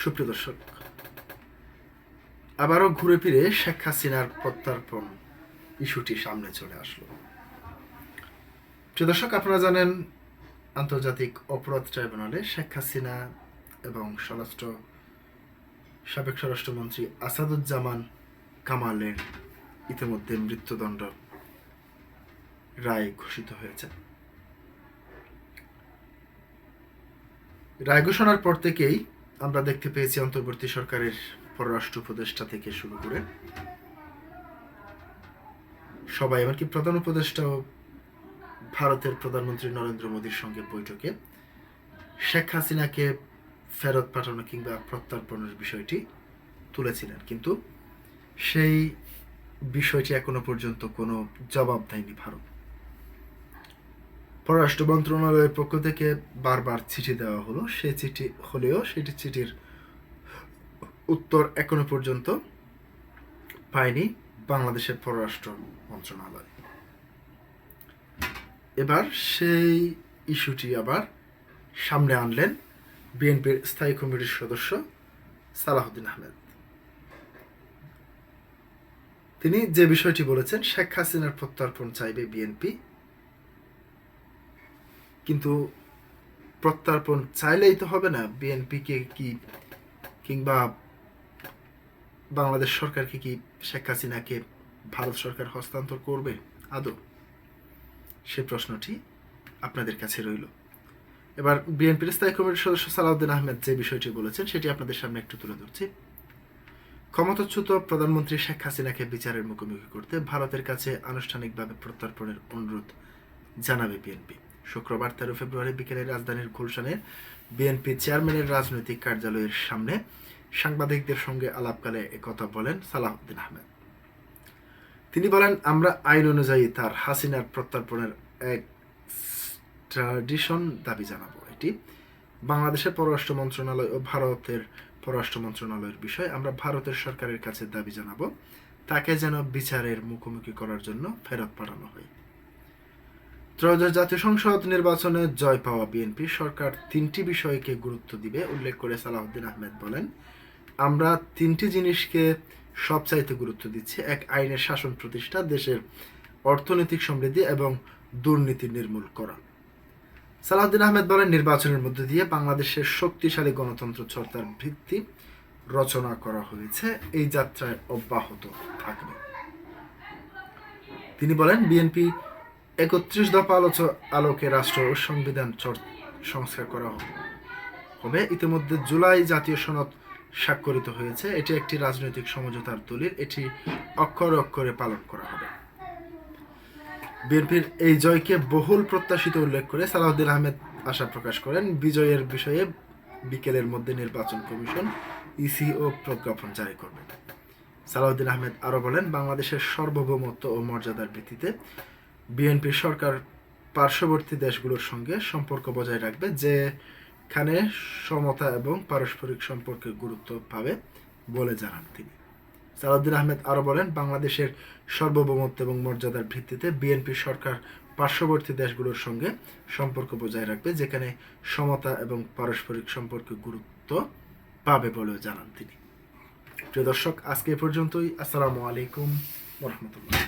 সুপ্রিয় দর্শক, আবারও ঘুরে ফিরে শেখ হাসিনার প্রত্যর্পণ ইস্যুটি সামনে চলে আসলো। প্রিয় দর্শক, আপনারা জানেন আন্তর্জাতিক অপরাধ ট্রাইব্যুনালে শেখ হাসিনা এবং সাবেক স্বরাষ্ট্রমন্ত্রী আসাদুজ্জামান কামালের ইতিমধ্যে মৃত্যুদণ্ড রায় ঘোষিত হয়েছে। রায় ঘোষণার পর থেকেই আমরা দেখতে পেয়েছি অন্তর্বর্তী সরকারের পররাষ্ট্র উপদেষ্টা থেকে শুরু করে সবাই, এমনকি প্রধান উপদেষ্টাও ভারতের প্রধানমন্ত্রী নরেন্দ্র মোদীর সঙ্গে বৈঠকে শেখ হাসিনাকে ফেরত পাঠানো কিংবা প্রত্যর্পণের বিষয়টি তুলেছিলেন, কিন্তু সেই বিষয়টি এখনো পর্যন্ত কোনো জবাব দেয়নি ভারত। পররাষ্ট্র মন্ত্রণালয়ের পক্ষ থেকে বারবার চিঠি দেওয়া হলো, সেই চিঠি হলেও সেটি চিঠির উত্তর এখনো পর্যন্ত পায়নি বাংলাদেশের পররাষ্ট্র মন্ত্রণালয়। এবার সেই ইস্যুটি আবার সামনে আনলেন বিএনপির স্থায়ী কমিটির সদস্য সালাউদ্দিন আহমেদ। তিনি যে বিষয়টি বলেছেন, শেখ হাসিনার প্রত্যর্পণ চাইবে বিএনপি, কিন্তু প্রত্যর্পণ চাইলেই তো হবে না। বিএনপিকে কি কিংবা বাংলাদেশ সরকারকে কি শেখ হাসিনাকে ভারত সরকার হস্তান্তর করবে আদৌ? সে প্রশ্নটি আপনাদের কাছে রইল। এবার বিএনপির স্থায়ী কমিটির সদস্য সালাউদ্দিন আহমেদ যে বিষয়টি বলেছেন সেটি আপনাদের সামনে একটু তুলে ধরছি। ক্ষমতাচ্যুত প্রধানমন্ত্রী শেখ হাসিনাকে বিচারের মুখোমুখি করতে ভারতের কাছে আনুষ্ঠানিকভাবে প্রত্যর্পণের অনুরোধ জানাবে বিএনপি। শুক্রবার 13 ফেব্রুয়ারি বিকেলে রাজধানীর গুলশানের বিএনপি চেয়ারম্যানের রাজনৈতিক কার্যালয়ের সামনে সাংবাদিকদের সঙ্গে আলাপকালে একথা বলেন সালাউদ্দিন আহমেদ। তিনি বলেন, আমরা আইন অনুযায়ী তার হাসিনার প্রত্যর্পণের এক্সট্রাডিশন দাবি জানাবো। এটি বাংলাদেশের পররাষ্ট্র মন্ত্রণালয় ও ভারতের পররাষ্ট্র মন্ত্রণালয়ের বিষয়। আমরা ভারতের সরকারের কাছে দাবি জানাবো তাকে যেন বিচারের মুখোমুখি করার জন্য ফেরত পাঠানো হয়। ত্রয়োদশ জাতীয় সংসদ নির্বাচনে জয় পাওয়া বিএনপি সরকার 3টি বিষয়কে গুরুত্ব দিবে উল্লেখ করে সালাউদ্দিন আহমেদ বলেন, আমরা 3টি জিনিসকে সবচাইতে গুরুত্ব দিচ্ছি। এক, আইনের শাসন প্রতিষ্ঠা, দেশের অর্থনৈতিক সমৃদ্ধি এবং দুর্নীতি নির্মূল করা। সালাউদ্দিন আহমেদ বলেন, নির্বাচনের মধ্য দিয়ে বাংলাদেশের শক্তিশালী গণতন্ত্র চর্চার ভিত্তি রচনা করা হয়েছে, এই যাত্রায় অব্যাহত থাকবে। তিনি বলেন, বিএনপি 31 দফা আলোকে রাষ্ট্র ও সংবিধান সংস্কার করা হবে। ইতিমধ্যে জুলাই জাতীয় সনদ স্বাক্ষরিত হয়েছে। এটি একটি রাজনৈতিক সমঝোতার দলিল, এটি অক্ষরে অক্ষরে পালন করা হবে। বিএনপির এই জয়কে বহুল প্রত্যাশিত উল্লেখ করে সালাউদ্দিন আহমেদ আশা প্রকাশ করেন, বিজয়ের বিষয়ে বিকেলের মধ্যে নির্বাচন কমিশন ইসি ও প্রজ্ঞাপন জারি করবে। সালাউদ্দিন আহমেদ আরও বলেন, বাংলাদেশের সার্বভৌমত্ব ও মর্যাদার ভিত্তিতে বিএনপি সরকার পার্শ্ববর্তী দেশগুলোর সঙ্গে সম্পর্ক বজায় রাখবে, যেখানে সমতা এবং পারস্পরিক সম্পর্কে গুরুত্ব পাবে বলে জানান তিনি। সালাউদ্দিন আহমেদ আরও বলেন, বাংলাদেশের সার্বভৌমত্ব এবং মর্যাদার ভিত্তিতে বিএনপি সরকার পার্শ্ববর্তী দেশগুলোর সঙ্গে সম্পর্ক বজায় রাখবে, যেখানে সমতা এবং পারস্পরিক সম্পর্কে গুরুত্ব পাবে বলেও জানান তিনি। প্রিয় দর্শক, আজকে এ পর্যন্তই। আসসালামু আলাইকুম ওয়া রাহমাতুল্লাহ।